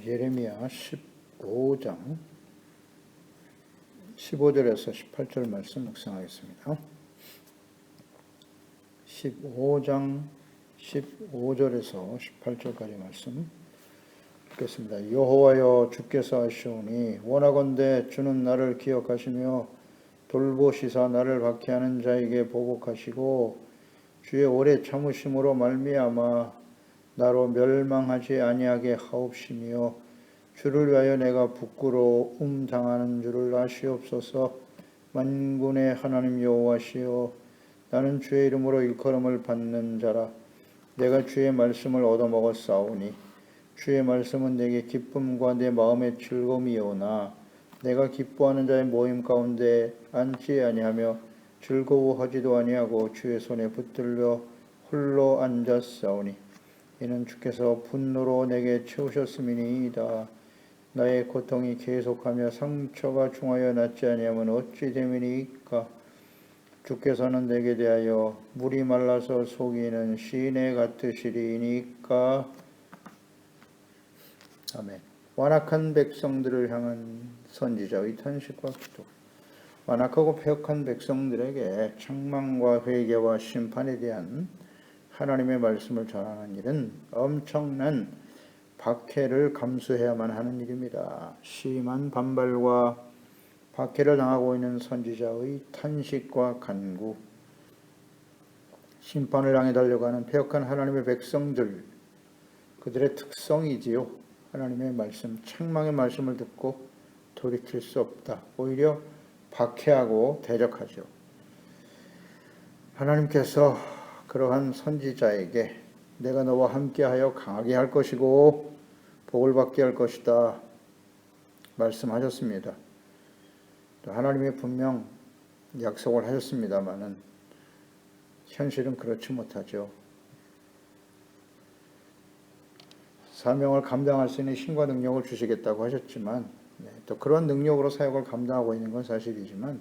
예레미야 15장 15절에서 18절 말씀 묵상하겠습니다. 15장 15절에서 18절까지 말씀 읽겠습니다. 여호와여, 주께서 하시오니 원하건대 주는 나를 기억하시며 돌보시사 나를 박해하는 자에게 보복하시고 주의 오래 참으심으로 말미암아 나로 멸망하지 아니하게 하옵시며 주를 위하여 내가 부끄러움 당하는 줄을 아시옵소서. 만군의 하나님 여호와시여, 나는 주의 이름으로 일컬음을 받는 자라. 내가 주의 말씀을 얻어먹었사오니 주의 말씀은 내게 기쁨과 내 마음의 즐거움이오나 내가 기뻐하는 자의 모임 가운데 앉지 아니하며 즐거워하지도 아니하고 주의 손에 붙들려 홀로 앉았사오니 이는 주께서 분노로 내게 채우셨음이니이다. 나의 고통이 계속하며 상처가 중하여 낫지 아니하면 어찌 됨이니까. 주께서는 내게 대하여 물이 말라서 속이는 시내 같으시리니까. 아멘. 완악한 백성들을 향한 선지자의 탄식과 기도. 완악하고 패역한 백성들에게 책망과 회개와 심판에 대한 하나님의 말씀을 전하는 일은 엄청난 박해를 감수해야만 하는 일입니다. 심한 반발과 박해를 당하고 있는 선지자의 탄식과 간구, 심판을 향해 달려가는 패역한 하나님의 백성들, 그들의 특성이지요. 하나님의 말씀, 책망의 말씀을 듣고 돌이킬 수 없다. 오히려 박해하고 대적하죠. 하나님께서 그러한 선지자에게 내가 너와 함께하여 강하게 할 것이고 복을 받게 할 것이다 말씀하셨습니다. 또 하나님이 분명 약속을 하셨습니다마는 현실은 그렇지 못하죠. 사명을 감당할 수 있는 힘과 능력을 주시겠다고 하셨지만 또 그런 능력으로 사역을 감당하고 있는 건 사실이지만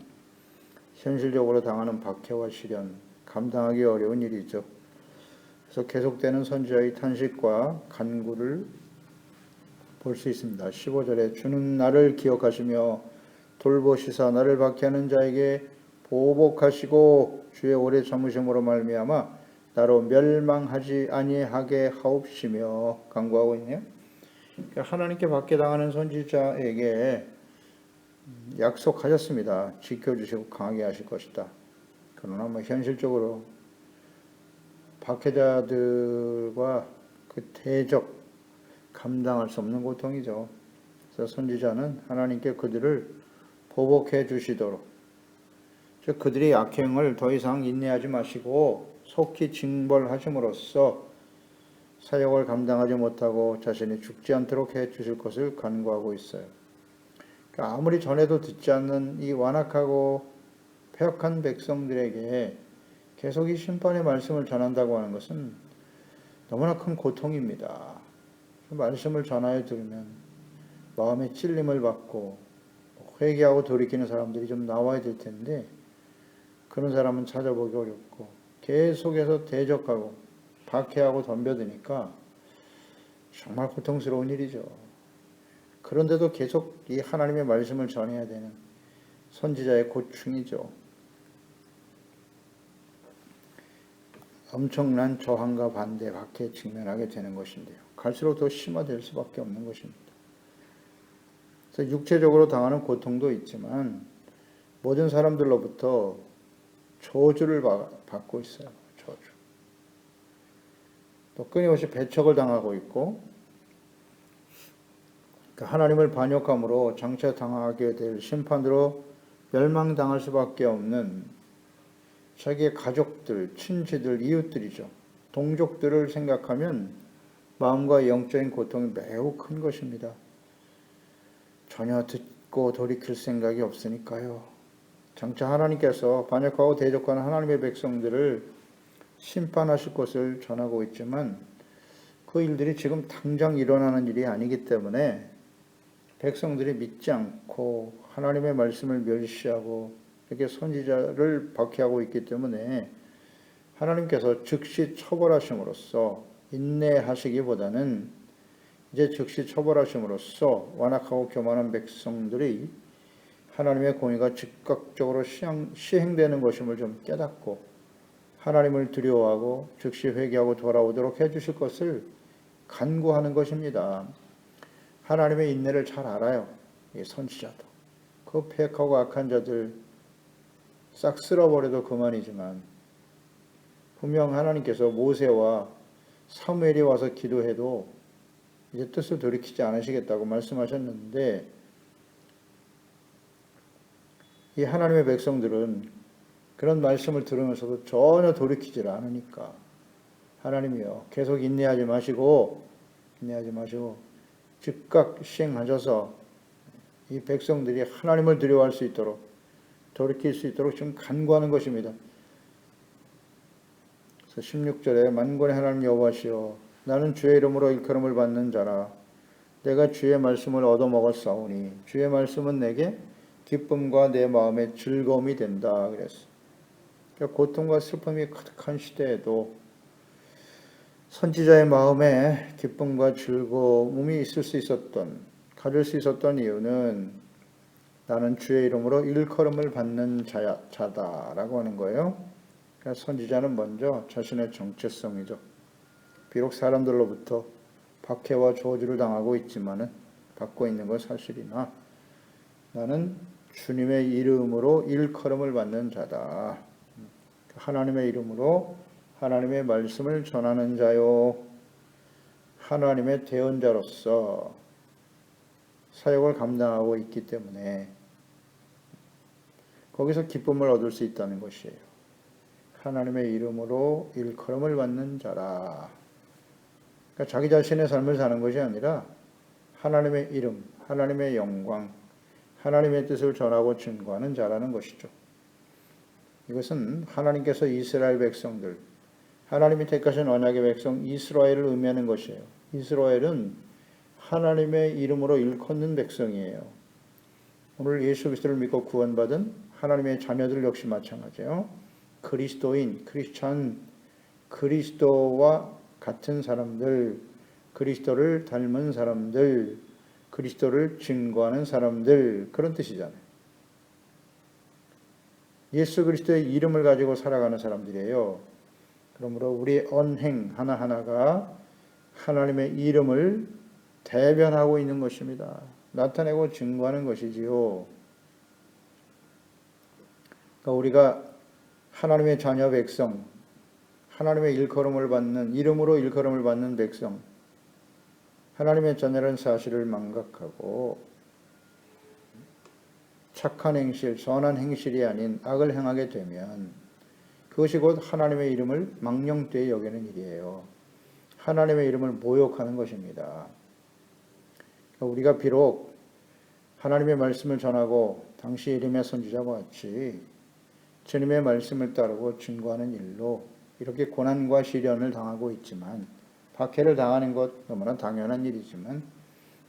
현실적으로 당하는 박해와 시련, 감당하기 어려운 일이죠. 그래서 계속되는 선지자의 탄식과 간구를 볼 수 있습니다. 15절에 주는 나를 기억하시며 돌보시사 나를 박해하는 자에게 보복하시고 주의 오래 참으심으로 말미암아 나로 멸망하지 아니하게 하옵시며 간구하고 있네요. 하나님께 박해당하는 선지자에게 약속하셨습니다. 지켜주시고 강하게 하실 것이다. 그러나 현실적으로 박해자들과 그 대적 감당할 수 없는 고통이죠. 그래서 선지자는 하나님께 그들을 보복해 주시도록, 즉 그들의 악행을 더 이상 인내하지 마시고 속히 징벌하심으로써 사역을 감당하지 못하고 자신이 죽지 않도록 해 주실 것을 간구하고 있어요. 그러니까 아무리 전에도 듣지 않는 이 완악하고 패역한 백성들에게 계속 이 심판의 말씀을 전한다고 하는 것은 너무나 큰 고통입니다. 그 말씀을 전하여 들으면 마음의 찔림을 받고 회개하고 돌이키는 사람들이 좀 나와야 될 텐데 그런 사람은 찾아보기 어렵고 계속해서 대적하고 박해하고 덤벼드니까 정말 고통스러운 일이죠. 그런데도 계속 이 하나님의 말씀을 전해야 되는 선지자의 고충이죠. 엄청난 저항과 반대, 박해에 직면하게 되는 것인데요. 갈수록 더 심화될 수밖에 없는 것입니다. 그래서 육체적으로 당하는 고통도 있지만 모든 사람들로부터 저주를 받고 있어요. 저주. 또 끊임없이 배척을 당하고 있고 하나님을 반역함으로 장차 당하게 될 심판으로 멸망당할 수밖에 없는 자기의 가족들, 친지들, 이웃들이죠. 동족들을 생각하면 마음과 영적인 고통이 매우 큰 것입니다. 전혀 듣고 돌이킬 생각이 없으니까요. 장차 하나님께서 반역하고 대적하는 하나님의 백성들을 심판하실 것을 전하고 있지만 그 일들이 지금 당장 일어나는 일이 아니기 때문에 백성들이 믿지 않고 하나님의 말씀을 멸시하고 이렇게 선지자를 박해하고 있기 때문에 하나님께서 즉시 처벌하심으로써 인내하시기보다는 이제 즉시 처벌하심으로써 완악하고 교만한 백성들이 하나님의 공의가 즉각적으로 시행되는 것임을 좀 깨닫고 하나님을 두려워하고 즉시 회개하고 돌아오도록 해주실 것을 간구하는 것입니다. 하나님의 인내를 잘 알아요. 이 선지자도. 그 패역하고 악한 자들 싹 쓸어버려도 그만이지만 분명 하나님께서 모세와 사무엘이 와서 기도해도 이제 뜻을 돌이키지 않으시겠다고 말씀하셨는데 이 하나님의 백성들은 그런 말씀을 들으면서도 전혀 돌이키질 않으니까 하나님이요 계속 인내하지 마시고 즉각 시행하셔서 이 백성들이 하나님을 두려워할 수 있도록 돌이킬 수 있도록 지금 간구하는 것입니다. 그래서 16절에 만군의 하나님 여호와시여 나는 주의 이름으로 일컬음을 받는 자라 내가 주의 말씀을 얻어먹었사오니 주의 말씀은 내게 기쁨과 내 마음의 즐거움이 된다 그랬어. 그러니까 고통과 슬픔이 가득한 시대에도 선지자의 마음에 기쁨과 즐거움이 가질 수 있었던 이유는 나는 주의 이름으로 일컬음을 받는 자다라고 하는 거예요. 그러니까 선지자는 먼저 자신의 정체성이죠. 비록 사람들로부터 박해와 저주를 당하고 있지만은 받고 있는 건 사실이나 나는 주님의 이름으로 일컬음을 받는 자다. 하나님의 이름으로 하나님의 말씀을 전하는 자요. 하나님의 대언자로서 사역을 감당하고 있기 때문에 거기서 기쁨을 얻을 수 있다는 것이에요. 하나님의 이름으로 일컬음을 받는 자라. 그러니까 자기 자신의 삶을 사는 것이 아니라 하나님의 이름, 하나님의 영광, 하나님의 뜻을 전하고 증거하는 자라는 것이죠. 이것은 하나님께서 이스라엘 백성들, 하나님이 택하신 언약의 백성 이스라엘을 의미하는 것이에요. 이스라엘은 하나님의 이름으로 일컫는 백성이에요. 오늘 예수 그리스도를 믿고 구원받은 하나님의 자녀들 역시 마찬가지예요. 그리스도인, 크리스찬, 그리스도와 같은 사람들, 그리스도를 닮은 사람들, 그리스도를 증거하는 사람들 그런 뜻이잖아요. 예수 그리스도의 이름을 가지고 살아가는 사람들이에요. 그러므로 우리의 언행 하나하나가 하나님의 이름을 대변하고 있는 것입니다. 나타내고 증거하는 것이지요. 그러니까 우리가 하나님의 자녀 백성, 하나님의 일컬음을 받는, 이름으로 일컬음을 받는 백성, 하나님의 자녀라는 사실을 망각하고 착한 행실, 선한 행실이 아닌 악을 행하게 되면 그것이 곧 하나님의 이름을 망령되이 여기는 일이에요. 하나님의 이름을 모욕하는 것입니다. 우리가 비록 하나님의 말씀을 전하고 당시 이름의 선지자와 같이 주님의 말씀을 따르고 증거하는 일로 이렇게 고난과 시련을 당하고 있지만 박해를 당하는 것 너무나 당연한 일이지만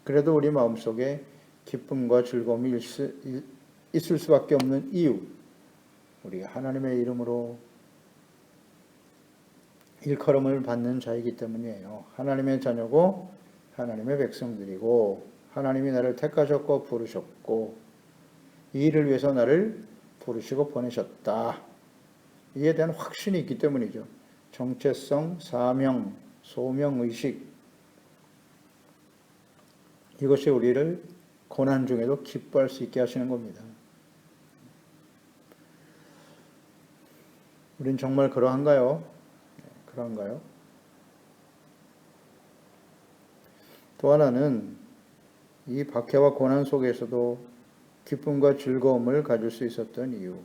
그래도 우리 마음속에 기쁨과 즐거움이 있을 수밖에 없는 이유, 우리가 하나님의 이름으로 일컬음을 받는 자이기 때문이에요. 하나님의 자녀고 하나님의 백성들이고 하나님이 나를 택하셨고 부르셨고 이 일을 위해서 나를 부르시고 보내셨다. 이에 대한 확신이 있기 때문이죠. 정체성, 사명, 소명의식, 이것이 우리를 고난 중에도 기뻐할 수 있게 하시는 겁니다. 우린 정말 그러한가요? 그런가요? 또 하나는 이 박해와 고난 속에서도 기쁨과 즐거움을 가질 수 있었던 이유.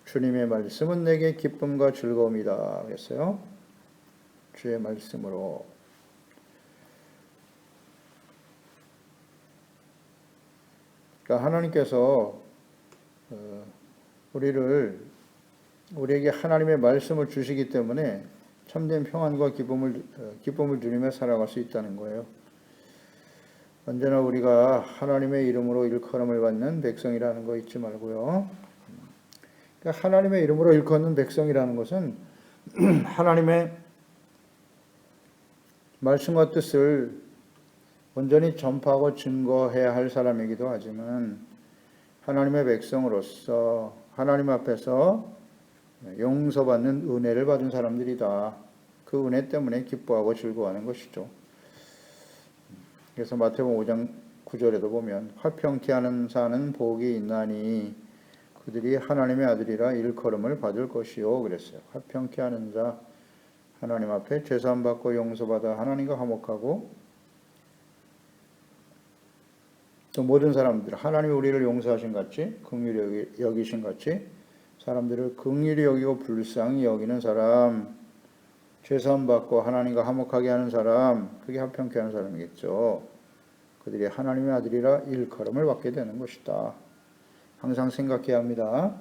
주님의 말씀은 내게 기쁨과 즐거움이다 그랬어요. 주의 말씀으로. 그러니까 하나님께서 우리에게 하나님의 말씀을 주시기 때문에 참된 평안과 기쁨을 누리며 살아갈 수 있다는 거예요. 언제나 우리가 하나님의 이름으로 일컬음을 받는 백성이라는 거 잊지 말고요. 그러니까 하나님의 이름으로 일컫는 백성이라는 것은 하나님의 말씀과 뜻을 온전히 전파하고 증거해야 할 사람이기도 하지만 하나님의 백성으로서 하나님 앞에서 용서받는 은혜를 받은 사람들이다. 그 은혜 때문에 기뻐하고 즐거워하는 것이죠. 그래서 마태복음 5장 9절에도 보면 화평케 하는 자는 복이 있나니 그들이 하나님의 아들이라 일컬음을 받을 것이요 그랬어요. 화평케 하는 자, 하나님 앞에 죄사함 받고 용서받아 하나님과 화목하고 또 모든 사람들 하나님이 우리를 용서하신 같이 긍휼히 여기신 같이 사람들을 긍휼히 여기고 불쌍히 여기는 사람, 죄사함 받고 하나님과 화목하게 하는 사람, 그게 화평케 하는 사람이겠죠. 그들이 하나님의 아들이라 일컬음을 받게 되는 것이다. 항상 생각해야 합니다.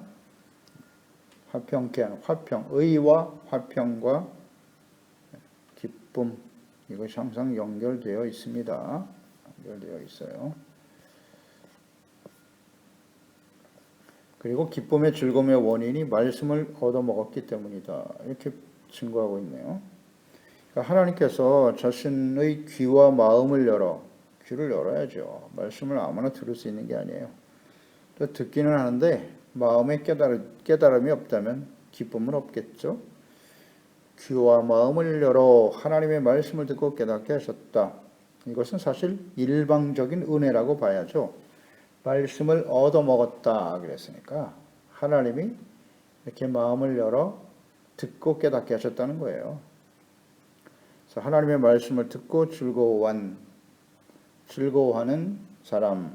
화평케 하는 화평, 의와 화평과 기쁨, 이것이 항상 연결되어 있습니다. 연결되어 있어요. 그리고 기쁨의 즐거움의 원인이 말씀을 얻어먹었기 때문이다. 이렇게 증거하고 있네요. 그러니까 하나님께서 자신의 귀와 마음을 귀를 열어야죠. 말씀을 아무나 들을 수 있는 게 아니에요. 또 듣기는 하는데 마음에 깨달음이 없다면 기쁨은 없겠죠. 귀와 마음을 열어 하나님의 말씀을 듣고 깨닫게 하셨다. 이것은 사실 일방적인 은혜라고 봐야죠. 말씀을 얻어먹었다 그랬으니까 하나님이 이렇게 마음을 열어 듣고 깨닫게 하셨다는 거예요. 그래서 하나님의 말씀을 듣고 즐거워하는 사람,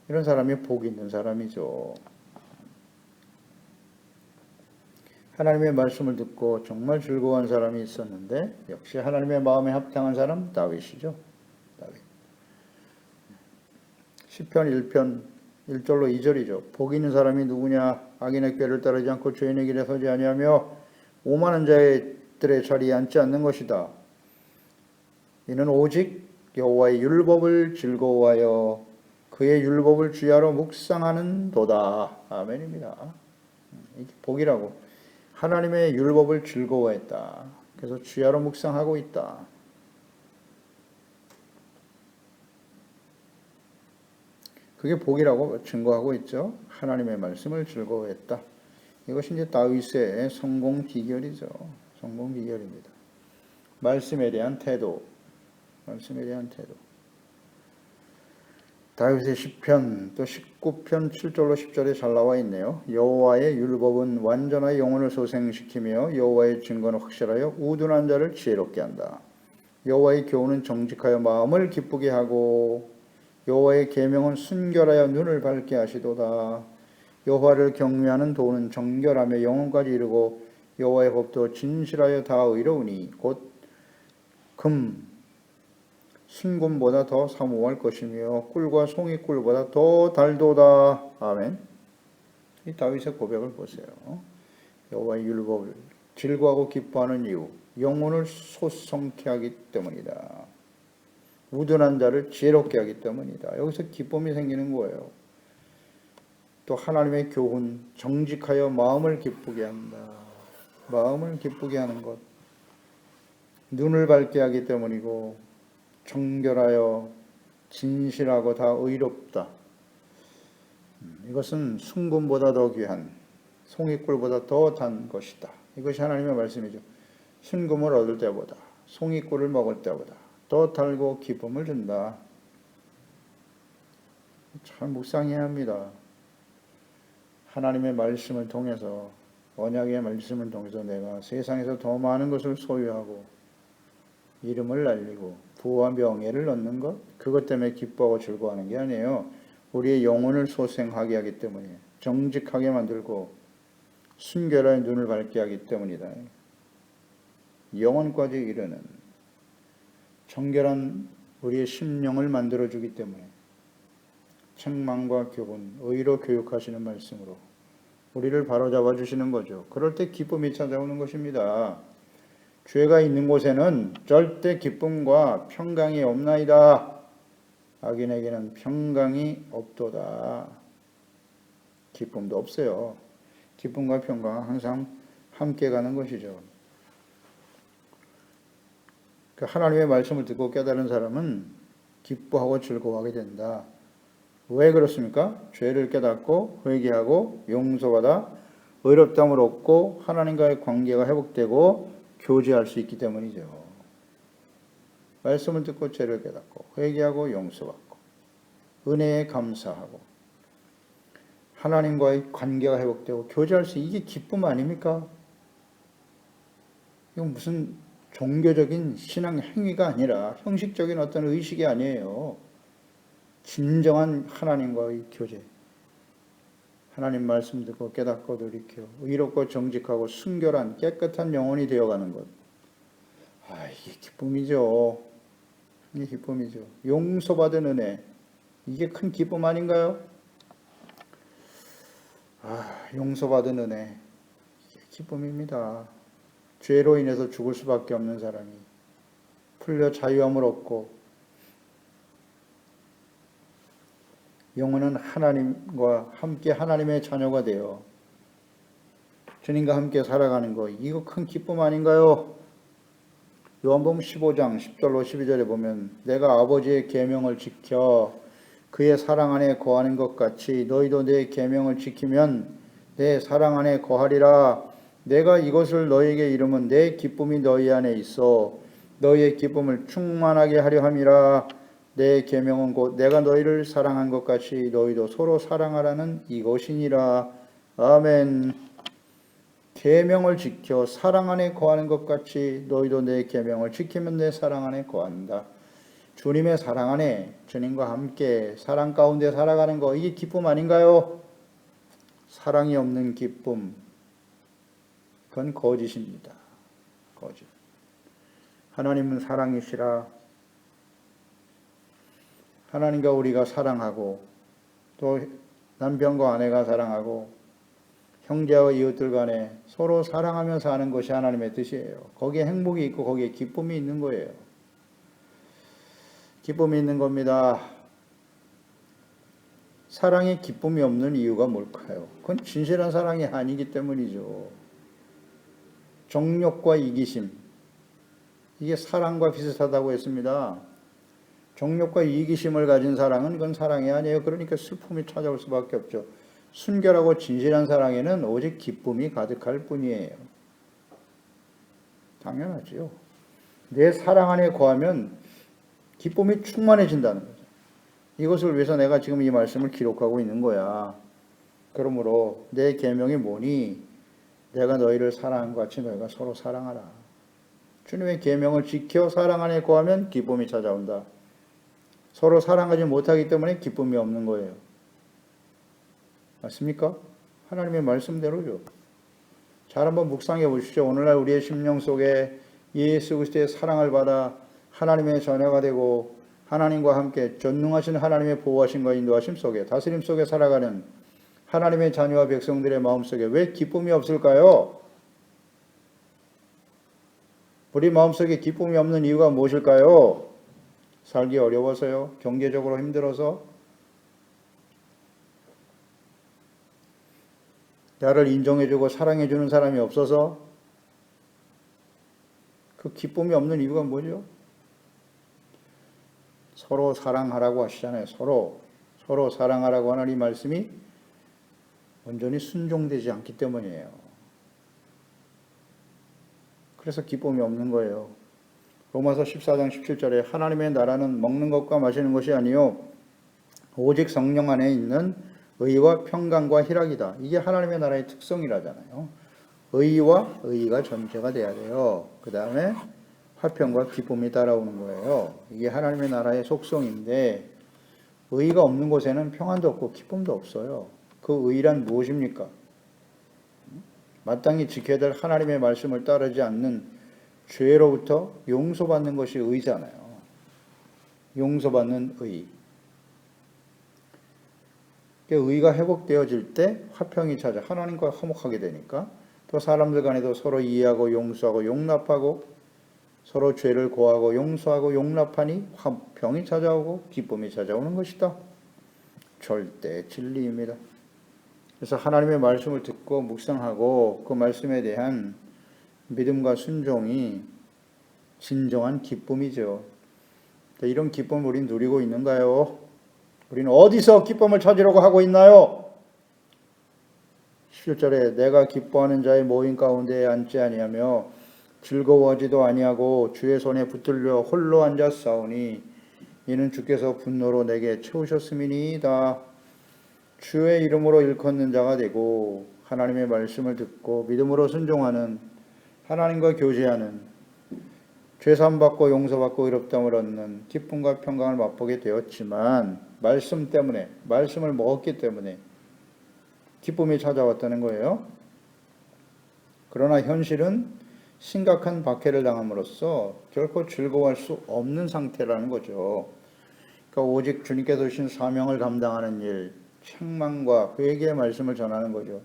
이런 사람이 복 있는 사람이죠. 하나님의 말씀을 듣고 정말 즐거워한 사람이 있었는데 역시 하나님의 마음에 합당한 사람 다윗이죠. 다윗. 시편 1편 1절로 2절이죠. 복 있는 사람이 누구냐? 악인의 꾀를 따르지 않고 죄인의 길에 서지 아니하며 오만한 자들의 자리에 앉지 않는 것이다. 이는 오직 여호와의 율법을 즐거워하여 그의 율법을 주야로 묵상하는 도다. 아멘입니다. 이게 복이라고. 하나님의 율법을 즐거워했다. 그래서 주야로 묵상하고 있다. 그게 복이라고 증거하고 있죠. 하나님의 말씀을 즐거워했다. 이것이 이제 다윗의 성공 비결이죠. 성공 비결입니다. 말씀에 대한 태도. 말씀에 대한 태도. 다윗의 시편 또 19편 7절로 10절에 잘 나와 있네요. 여호와의 율법은 완전하여 영혼을 소생시키며 여호와의 증거는 확실하여 우둔한 자를 지혜롭게 한다. 여호와의 교훈은 정직하여 마음을 기쁘게 하고 여호와의 계명은 순결하여 눈을 밝게 하시도다. 여호와를 경외하는 도는 정결하며 영혼까지 이르고 여호와의 법도 진실하여 다 의로우니 곧 금 순금보다 더 사모할 것이며 꿀과 송이꿀보다 더 달도다. 아멘. 이 다윗의 고백을 보세요. 여호와의 율법을 즐거워하고 기뻐하는 이유, 영혼을 소성케 하기 때문이다. 우둔한 자를 지혜롭게 하기 때문이다. 여기서 기쁨이 생기는 거예요. 또 하나님의 교훈, 정직하여 마음을 기쁘게 한다. 마음을 기쁘게 하는 것. 눈을 밝게 하기 때문이고 정결하여 진실하고 다 의롭다. 이것은 순금보다 더 귀한 송이꿀보다 더 단 것이다. 이것이 하나님의 말씀이죠. 순금을 얻을 때보다 송이꿀을 먹을 때보다 더 달고 기쁨을 준다. 참 묵상해야 합니다. 하나님의 말씀을 통해서 언약의 말씀을 통해서 내가 세상에서 더 많은 것을 소유하고 이름을 날리고 부와 명예를 얻는 것, 그것 때문에 기뻐하고 즐거워하는 게 아니에요. 우리의 영혼을 소생하게 하기 때문에 정직하게 만들고 순결한 눈을 밝게 하기 때문이다. 영혼까지 이르는 정결한 우리의 심령을 만들어주기 때문에 책망과 교훈, 의로 교육하시는 말씀으로 우리를 바로잡아 주시는 거죠. 그럴 때 기쁨이 찾아오는 것입니다. 죄가 있는 곳에는 절대 기쁨과 평강이 없나이다. 악인에게는 평강이 없도다. 기쁨도 없어요. 기쁨과 평강은 항상 함께 가는 것이죠. 그 하나님의 말씀을 듣고 깨달은 사람은 기뻐하고 즐거워하게 된다. 왜 그렇습니까? 죄를 깨닫고 회개하고 용서받아 의롭다함을 얻고 하나님과의 관계가 회복되고 교제할 수 있기 때문이죠. 말씀을 듣고 죄를 깨닫고 회개하고 용서받고 은혜에 감사하고 하나님과의 관계가 회복되고 교제할 수 이게 기쁨 아닙니까? 이건 무슨 종교적인 신앙 행위가 아니라 형식적인 어떤 의식이 아니에요. 진정한 하나님과의 교제. 하나님 말씀 듣고 깨닫고 돌이켜 의롭고 정직하고 순결한 깨끗한 영혼이 되어가는 것. 이게 기쁨이죠. 이게 기쁨이죠. 용서받은 은혜. 이게 큰 기쁨 아닌가요? 용서받은 은혜. 이게 기쁨입니다. 죄로 인해서 죽을 수밖에 없는 사람이 풀려 자유함을 얻고 영혼은 하나님과 함께 하나님의 자녀가 되어 주님과 함께 살아가는 거 이거 큰 기쁨 아닌가요? 요한복음 15장 10절로 12절에 보면 내가 아버지의 계명을 지켜 그의 사랑 안에 거하는 것 같이 너희도 내 계명을 지키면 내 사랑 안에 거하리라. 내가 이것을 너희에게 이름은 내 기쁨이 너희 안에 있어 너희의 기쁨을 충만하게 하려 함이라. 내 계명은 곧 내가 너희를 사랑한 것 같이 너희도 서로 사랑하라는 이것이니라. 아멘. 계명을 지켜 사랑 안에 거하는 것 같이 너희도 내 계명을 지키면 내 사랑 안에 거한다. 주님의 사랑 안에 주님과 함께 사랑 가운데 살아가는 거 이게 기쁨 아닌가요? 사랑이 없는 기쁨 그건 거짓입니다. 거짓. 하나님은 사랑이시라. 하나님과 우리가 사랑하고 또 남편과 아내가 사랑하고 형제와 이웃들 간에 서로 사랑하며 사는 것이 하나님의 뜻이에요. 거기에 행복이 있고 거기에 기쁨이 있는 거예요. 기쁨이 있는 겁니다. 사랑에 기쁨이 없는 이유가 뭘까요? 그건 진실한 사랑이 아니기 때문이죠. 정욕과 이기심 이게 사랑과 비슷하다고 했습니다. 정욕과 이기심을 가진 사랑은 그건 사랑이 아니에요. 그러니까 슬픔이 찾아올 수밖에 없죠. 순결하고 진실한 사랑에는 오직 기쁨이 가득할 뿐이에요. 당연하지요. 내 사랑 안에 거하면 기쁨이 충만해진다는 거죠. 이것을 위해서 내가 지금 이 말씀을 기록하고 있는 거야. 그러므로 내 계명이 뭐니? 내가 너희를 사랑한 것 같이 너희가 서로 사랑하라. 주님의 계명을 지켜 사랑 안에 거하면 기쁨이 찾아온다. 서로 사랑하지 못하기 때문에 기쁨이 없는 거예요. 맞습니까? 하나님의 말씀대로죠. 잘 한번 묵상해 보십시오. 오늘날 우리의 심령 속에 예수 그리스도의 사랑을 받아 하나님의 자녀가 되고 하나님과 함께 전능하신 하나님의 보호하심과 인도하심 속에 다스림 속에 살아가는 하나님의 자녀와 백성들의 마음속에 왜 기쁨이 없을까요? 우리 마음속에 기쁨이 없는 이유가 무엇일까요? 살기 어려워서요? 경제적으로 힘들어서? 나를 인정해주고 사랑해주는 사람이 없어서? 그 기쁨이 없는 이유가 뭐죠? 서로 사랑하라고 하시잖아요. 서로 사랑하라고 하는 이 말씀이 온전히 순종되지 않기 때문이에요. 그래서 기쁨이 없는 거예요. 로마서 14장 17절에 하나님의 나라는 먹는 것과 마시는 것이 아니요 오직 성령 안에 있는 의와 평강과 희락이다. 이게 하나님의 나라의 특성이라잖아요. 의와 의가 전제가 돼야 돼요. 그 다음에 화평과 기쁨이 따라오는 거예요. 이게 하나님의 나라의 속성인데 의가 없는 곳에는 평안도 없고 기쁨도 없어요. 그 의란 무엇입니까? 마땅히 지켜야 될 하나님의 말씀을 따르지 않는 죄로부터 용서받는 것이 의잖아요. 용서받는 의. 의가 회복되어질 때 화평이 찾아 하나님과 화목하게 되니까 또 사람들 간에도 서로 이해하고 용서하고 용납하고 서로 죄를 고하고 용서하고 용납하니 화평이 찾아오고 기쁨이 찾아오는 것이다. 절대 진리입니다. 그래서 하나님의 말씀을 듣고 묵상하고 그 말씀에 대한 믿음과 순종이 진정한 기쁨이죠. 이런 기쁨을 우리는 누리고 있는가요? 우리는 어디서 기쁨을 찾으려고 하고 있나요? 11절에 내가 기뻐하는 자의 모임 가운데에 앉지 아니하며 즐거워하지도 아니하고 주의 손에 붙들려 홀로 앉아 싸우니 이는 주께서 분노로 내게 채우셨음이니이다. 주의 이름으로 일컫는 자가 되고 하나님의 말씀을 듣고 믿음으로 순종하는, 하나님과 교제하는, 죄사함받고 용서받고 의롭다함을 얻는 기쁨과 평강을 맛보게 되었지만 말씀 때문에, 말씀을 먹었기 때문에 기쁨이 찾아왔다는 거예요. 그러나 현실은 심각한 박해를 당함으로써 결코 즐거워할 수 없는 상태라는 거죠. 그러니까 오직 주님께서 주신 사명을 감당하는 일, 책망과 회개의 말씀을 전하는 거죠.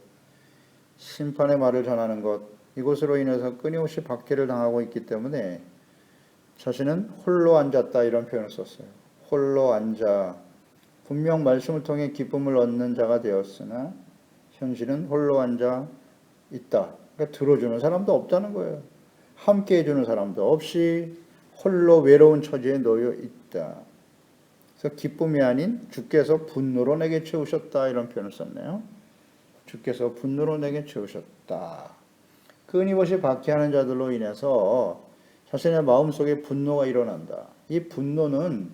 심판의 말을 전하는 것, 이것으로 인해서 끊임없이 박해를 당하고 있기 때문에 자신은 홀로 앉았다, 이런 표현을 썼어요. 홀로 앉아. 분명 말씀을 통해 기쁨을 얻는 자가 되었으나 현실은 홀로 앉아 있다. 그러니까 들어주는 사람도 없다는 거예요. 함께 해주는 사람도 없이 홀로 외로운 처지에 놓여 있다. 그래서 기쁨이 아닌 주께서 분노로 내게 채우셨다, 이런 표현을 썼네요. 주께서 분노로 내게 채우셨다. 끊임없이 박해하는 자들로 인해서 자신의 마음속에 분노가 일어난다. 이 분노는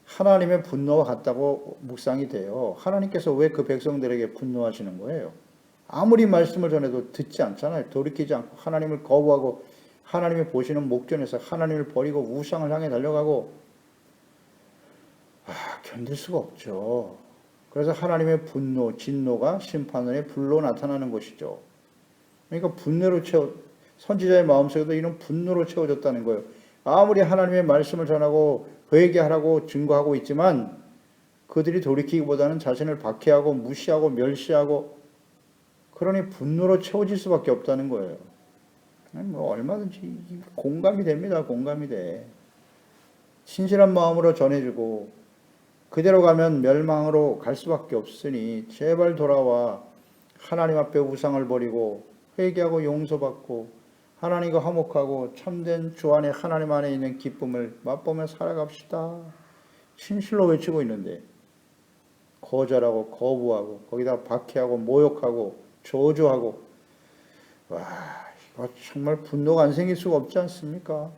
하나님의 분노와 같다고 묵상이 돼요. 하나님께서 왜 그 백성들에게 분노하시는 거예요? 아무리 말씀을 전해도 듣지 않잖아요. 돌이키지 않고 하나님을 거부하고 하나님이 보시는 목전에서 하나님을 버리고 우상을 향해 달려가고, 견딜 수가 없죠. 그래서 하나님의 분노, 진노가 심판의 불로 나타나는 것이죠. 그러니까 분노로 선지자의 마음속에도 이런 분노로 채워졌다는 거예요. 아무리 하나님의 말씀을 전하고 회개하라고 증거하고 있지만 그들이 돌이키기보다는 자신을 박해하고 무시하고 멸시하고, 그러니 분노로 채워질 수밖에 없다는 거예요. 얼마든지 공감이 됩니다. 공감이 돼. 신실한 마음으로 전해주고 그대로 가면 멸망으로 갈 수밖에 없으니 제발 돌아와 하나님 앞에 우상을 버리고 회개하고 용서받고 하나님과 화목하고 참된 주 안에, 하나님 안에 있는 기쁨을 맛보며 살아갑시다. 진실로 외치고 있는데 거절하고 거부하고 거기다 박해하고 모욕하고 저주하고, 이거 정말 분노가 안 생길 수가 없지 않습니까?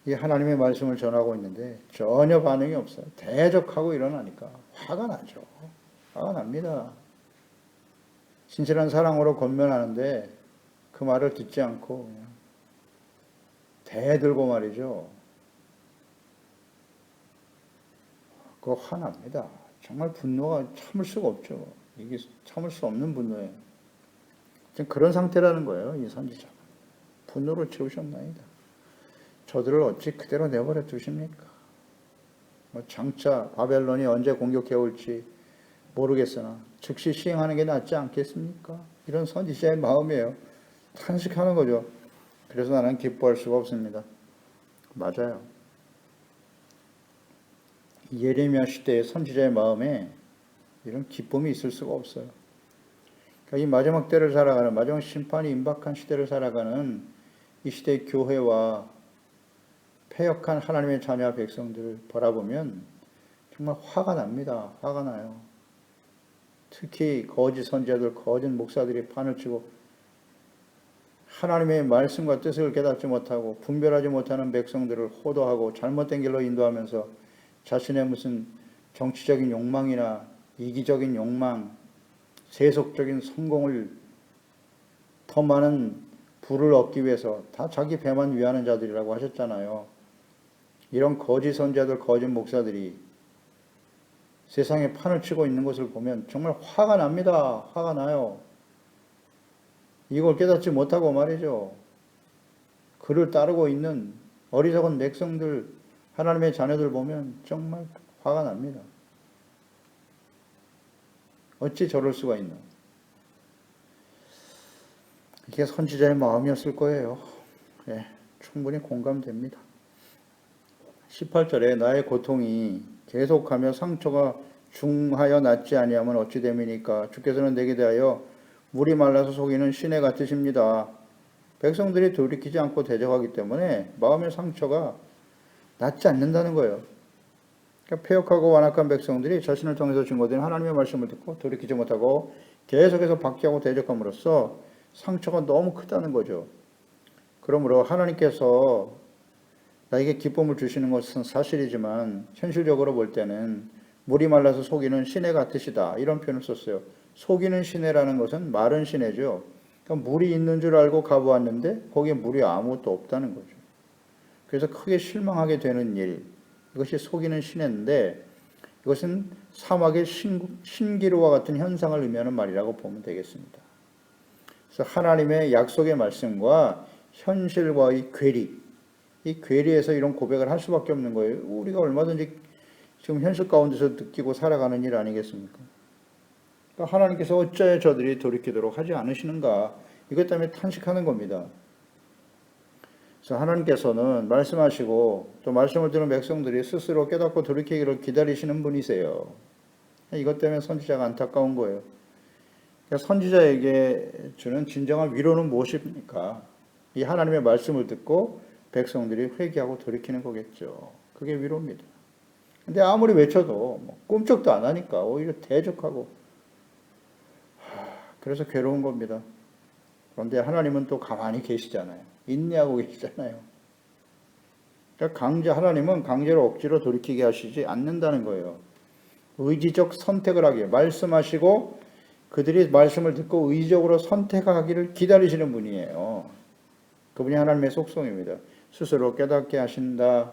이 하나님의 말씀을 전하고 있는데 전혀 반응이 없어요. 대적하고 일어나니까 화가 나죠. 화가 납니다. 진실한 사랑으로 권면하는데 그 말을 듣지 않고 그냥 대들고 말이죠. 그거 화납니다. 정말 분노가 참을 수가 없죠. 이게 참을 수 없는 분노예요. 지금 그런 상태라는 거예요. 이 선지자가. 분노로 채우셨나이다. 저들을 어찌 그대로 내버려 두십니까? 장차 바벨론이 언제 공격해 올지 모르겠으나 즉시 시행하는 게 낫지 않겠습니까? 이런 선지자의 마음이에요. 탄식하는 거죠. 그래서 나는 기뻐할 수가 없습니다. 맞아요. 예레미야 시대의 선지자의 마음에 이런 기쁨이 있을 수가 없어요. 그러니까 이 마지막 때를 살아가는, 마지막 심판이 임박한 시대를 살아가는 이 시대의 교회와 패역한 하나님의 자녀와 백성들을 바라보면 정말 화가 납니다. 화가 나요. 특히 거짓 선지자들, 거짓 목사들이 판을 치고 하나님의 말씀과 뜻을 깨닫지 못하고 분별하지 못하는 백성들을 호도하고 잘못된 길로 인도하면서 자신의 무슨 정치적인 욕망이나 이기적인 욕망, 세속적인 성공을, 더 많은 부를 얻기 위해서 다 자기 배만 위하는 자들이라고 하셨잖아요. 이런 거짓 선지자들, 거짓 목사들이 세상에 판을 치고 있는 것을 보면 정말 화가 납니다. 화가 나요. 이걸 깨닫지 못하고 말이죠. 그를 따르고 있는 어리석은 백성들, 하나님의 자녀들 보면 정말 화가 납니다. 어찌 저럴 수가 있나. 이게 선지자의 마음이었을 거예요. 네, 충분히 공감됩니다. 18절에 나의 고통이 계속하며 상처가 중하여 낫지 아니하면 어찌 됨이니까 주께서는 내게 대하여 물이 말라서 속이는 시내 같으십니다. 백성들이 돌이키지 않고 대적하기 때문에 마음의 상처가 낫지 않는다는 거예요. 그러니까 패역하고 완악한 백성들이 자신을 통해서 증거된 하나님의 말씀을 듣고 돌이키지 못하고 계속해서 박해하고 대적함으로써 상처가 너무 크다는 거죠. 그러므로 하나님께서 나에게 기쁨을 주시는 것은 사실이지만 현실적으로 볼 때는 물이 말라서 속이는 시내 같으시다 이런 표현을 썼어요. 속이는 시내라는 것은 마른 시내죠. 그러니까 물이 있는 줄 알고 가보았는데 거기에 물이 아무것도 없다는 거죠. 그래서 크게 실망하게 되는 일, 이것이 속이는 시내인데 이것은 사막의 신기루와 같은 현상을 의미하는 말이라고 보면 되겠습니다. 그래서 하나님의 약속의 말씀과 현실과의 괴리, 이 괴리에서 이런 고백을 할 수밖에 없는 거예요. 우리가 얼마든지 지금 현실 가운데서 느끼고 살아가는 일 아니겠습니까? 그러니까 하나님께서 어째 저들이 돌이키도록 하지 않으시는가? 이것 때문에 탄식하는 겁니다. 그래서 하나님께서는 말씀하시고 또 말씀을 들은 백성들이 스스로 깨닫고 돌이키기를 기다리시는 분이세요. 이것 때문에 선지자가 안타까운 거예요. 그러니까 선지자에게 주는 진정한 위로는 무엇입니까? 이 하나님의 말씀을 듣고 백성들이 회개하고 돌이키는 거겠죠. 그게 위로입니다. 근데 아무리 외쳐도 꿈쩍도 안 하니까 오히려 대적하고 그래서 괴로운 겁니다. 그런데 하나님은 또 가만히 계시잖아요. 인내하고 계시잖아요. 그러니까 하나님은 강제로 억지로 돌이키게 하시지 않는다는 거예요. 의지적 선택을 하기에 말씀하시고 그들이 말씀을 듣고 의지적으로 선택하기를 기다리시는 분이에요. 그분이 하나님의 속성입니다. 스스로 깨닫게 하신다.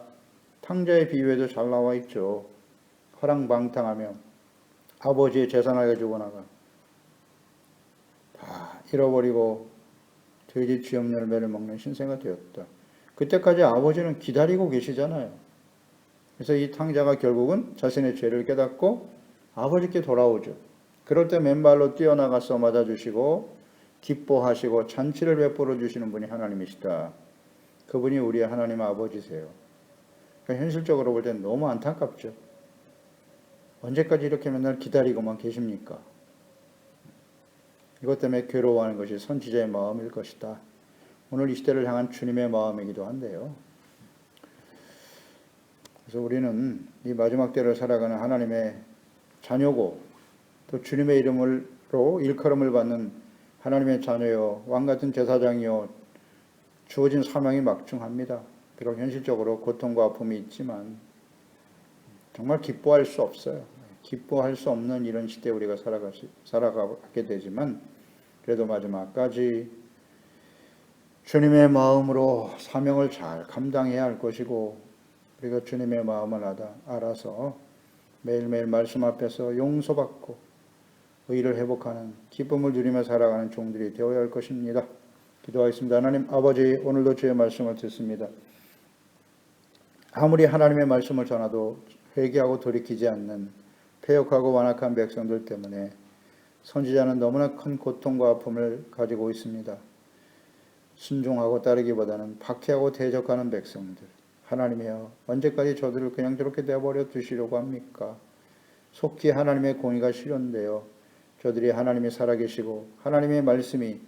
탕자의 비유에도 잘 나와 있죠. 허랑방탕하며 아버지의 재산을 가지고 나가 다 잃어버리고 돼지 쥐염 열매를 먹는 신세가 되었다. 그때까지 아버지는 기다리고 계시잖아요. 그래서 이 탕자가 결국은 자신의 죄를 깨닫고 아버지께 돌아오죠. 그럴 때 맨발로 뛰어나가서 맞아주시고 기뻐하시고 잔치를 베풀어 주시는 분이 하나님이시다. 그분이 우리의 하나님 아버지세요. 그러니까 현실적으로 볼 때는 너무 안타깝죠. 언제까지 이렇게 맨날 기다리고만 계십니까? 이것 때문에 괴로워하는 것이 선지자의 마음일 것이다. 오늘 이 시대를 향한 주님의 마음이기도 한데요. 그래서 우리는 이 마지막 때를 살아가는 하나님의 자녀고 또 주님의 이름으로 일컬음을 받는 하나님의 자녀요 왕같은 제사장이요 주어진 사명이 막중합니다. 비록 현실적으로 고통과 아픔이 있지만 정말 기뻐할 수 없어요. 기뻐할 수 없는 이런 시대에 우리가 살아가게 되지만 그래도 마지막까지 주님의 마음으로 사명을 잘 감당해야 할 것이고 우리가 주님의 마음을 알아서 매일매일 말씀 앞에서 용서받고 의를 회복하는 기쁨을 누리며 살아가는 종들이 되어야 할 것입니다. 기도하겠습니다. 하나님 아버지, 오늘도 주의 말씀을 듣습니다. 아무리 하나님의 말씀을 전하도 회개하고 돌이키지 않는 패역하고 완악한 백성들 때문에 선지자는 너무나 큰 고통과 아픔을 가지고 있습니다. 순종하고 따르기보다는 박해하고 대적하는 백성들. 하나님이여, 언제까지 저들을 그냥 저렇게 내버려 두시려고 합니까? 속히 하나님의 공의가 실현되어 저들이 하나님이 살아계시고 하나님의 말씀이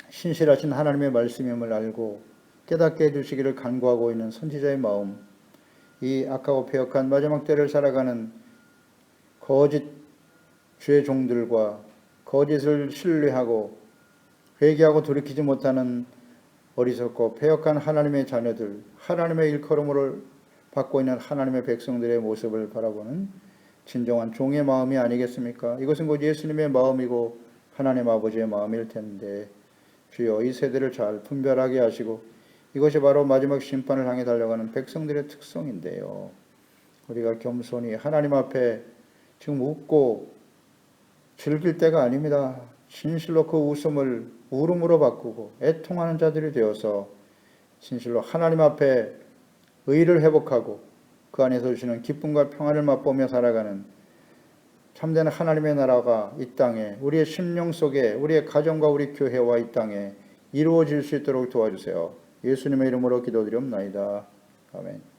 신실하신 하나님의 말씀임을 알고 깨닫게 해주시기를 간구하고 있는 선지자의 마음, 이 악하고 패역한 마지막 때를 살아가는 거짓 주의 종들과 거짓을 신뢰하고 회개하고 돌이키지 못하는 어리석고 패역한 하나님의 자녀들, 하나님의 일컬음을 받고 있는 하나님의 백성들의 모습을 바라보는 진정한 종의 마음이 아니겠습니까? 이것은 곧 예수님의 마음이고 하나님 아버지의 마음일 텐데 주여 이 세대를 잘 분별하게 하시고 이것이 바로 마지막 심판을 향해 달려가는 백성들의 특성인데요. 우리가 겸손히 하나님 앞에 지금 웃고 즐길 때가 아닙니다. 진실로 그 웃음을 울음으로 바꾸고 애통하는 자들이 되어서 진실로 하나님 앞에 의를 회복하고 그 안에서 주시는 기쁨과 평안을 맛보며 살아가는 참된 하나님의 나라가 이 땅에 우리의 심령 속에 우리의 가정과 우리 교회와 이 땅에 이루어질 수 있도록 도와주세요. 예수님의 이름으로 기도드리옵나이다. 아멘.